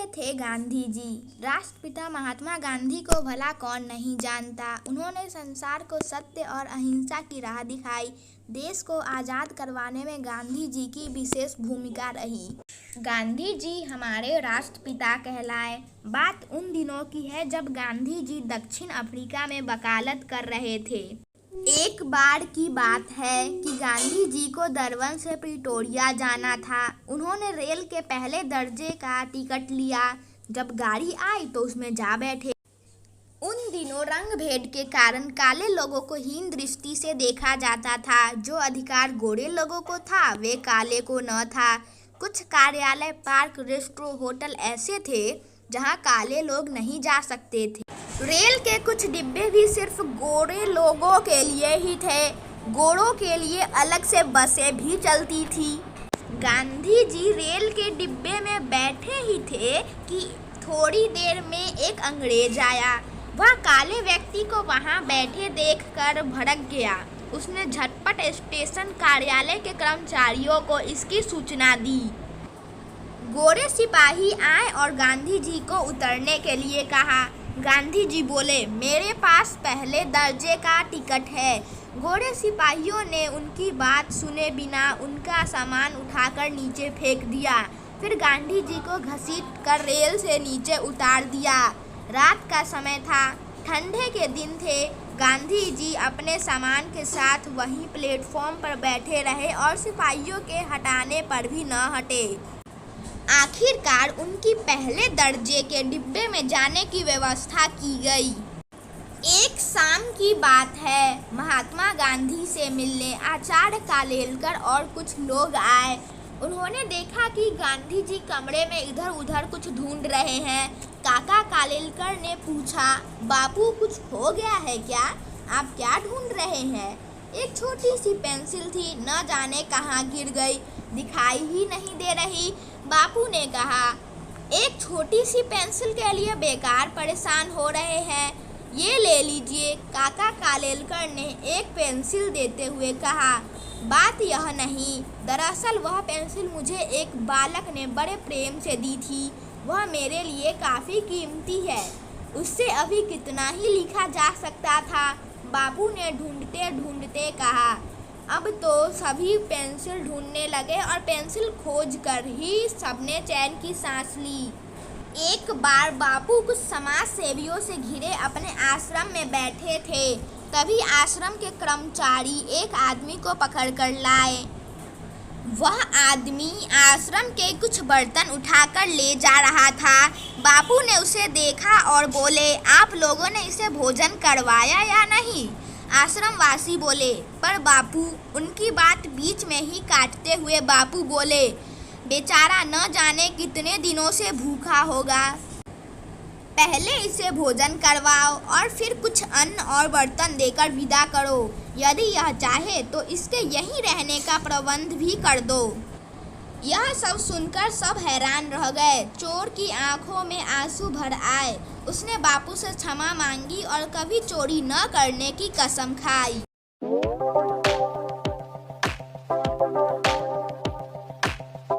ये थे गांधी जी। राष्ट्रपिता महात्मा गांधी को भला कौन नहीं जानता। उन्होंने संसार को सत्य और अहिंसा की राह दिखाई। देश को आज़ाद करवाने में गांधी जी की विशेष भूमिका रही। गांधी जी हमारे राष्ट्रपिता कहलाए। बात उन दिनों की है जब गांधी जी दक्षिण अफ्रीका में वकालत कर रहे थे। एक बार की बात है कि गांधी जी को दरबन से प्रिटोरिया जाना था। उन्होंने रेल के पहले दर्जे का टिकट लिया। जब गाड़ी आई तो उसमें जा बैठे। उन दिनों रंग भेद के कारण काले लोगों को हीन दृष्टि से देखा जाता था। जो अधिकार गोरे लोगों को था वे काले को न था। कुछ कार्यालय, पार्क, रेस्टोरेंट, होटल ऐसे थे जहां काले लोग नहीं जा सकते थे। रेल के कुछ डिब्बे भी सिर्फ गोरे लोगों के लिए ही थे। गोरों के लिए अलग से बसें भी चलती थी। गांधी जी रेल के डिब्बे में बैठे ही थे कि थोड़ी देर में एक अंग्रेज आया। वह काले व्यक्ति को वहां बैठे देखकर भड़क गया। उसने झटपट स्टेशन कार्यालय के कर्मचारियों को इसकी सूचना दी। गोरे सिपाही आए और गांधी जी को उतरने के लिए कहा। गांधी जी बोले, मेरे पास पहले दर्जे का टिकट है। गोरे सिपाहियों ने उनकी बात सुने बिना उनका सामान उठाकर नीचे फेंक दिया। फिर गांधी जी को घसीट कर रेल से नीचे उतार दिया। रात का समय था, ठंडे के दिन थे। गांधी जी अपने सामान के साथ वहीं प्लेटफॉर्म पर बैठे रहे और सिपाहियों के हटाने पर भी न हटे। आखिरकार उनकी पहले दर्जे के डिब्बे में जाने की व्यवस्था की गई। एक शाम की बात है, महात्मा गांधी से मिलने आचार्य कालेलकर और कुछ लोग आए। उन्होंने देखा कि गांधी जी कमरे में इधर उधर कुछ ढूंढ रहे हैं। काका कालेलकर ने पूछा, बापू कुछ हो गया है क्या? आप क्या ढूंढ रहे हैं? एक छोटी सी पेंसिल थी, न जाने कहाँ गिर गई, दिखाई ही नहीं दे रही। बापू ने कहा, एक छोटी सी पेंसिल के लिए बेकार परेशान हो रहे हैं, ये ले लीजिए। काका कालेलकर ने एक पेंसिल देते हुए कहा, बात यह नहीं, दरअसल वह पेंसिल मुझे एक बालक ने बड़े प्रेम से दी थी। वह मेरे लिए काफ़ी कीमती है। उससे अभी कितना ही लिखा जा सकता था। बापू ने ढूंढते ढूंढते कहा। अब तो सभी पेंसिल ढूंढने लगे और पेंसिल खोज कर ही सबने चैन की सांस ली। एक बार बापू कुछ समाज सेवियों से घिरे अपने आश्रम में बैठे थे। तभी आश्रम के कर्मचारी एक आदमी को पकड़ कर लाए। वह आदमी आश्रम के कुछ बर्तन उठाकर ले जा रहा था। बापू ने उसे देखा और बोले, आप लोगों ने इसे भोजन करवाया या नहीं? आश्रम वासी बोले, पर बापू। उनकी बात बीच में ही काटते हुए बापू बोले, बेचारा न जाने कितने दिनों से भूखा होगा। पहले इसे भोजन करवाओ और फिर कुछ अन्न और बर्तन देकर विदा करो। यदि यह चाहे तो इसके यहीं रहने का प्रबंध भी कर दो। यह सब सुनकर सब हैरान रह गए। चोर की आंखों में आंसू भर आए। उसने बापू से क्षमा मांगी और कभी चोरी न करने की कसम खाई।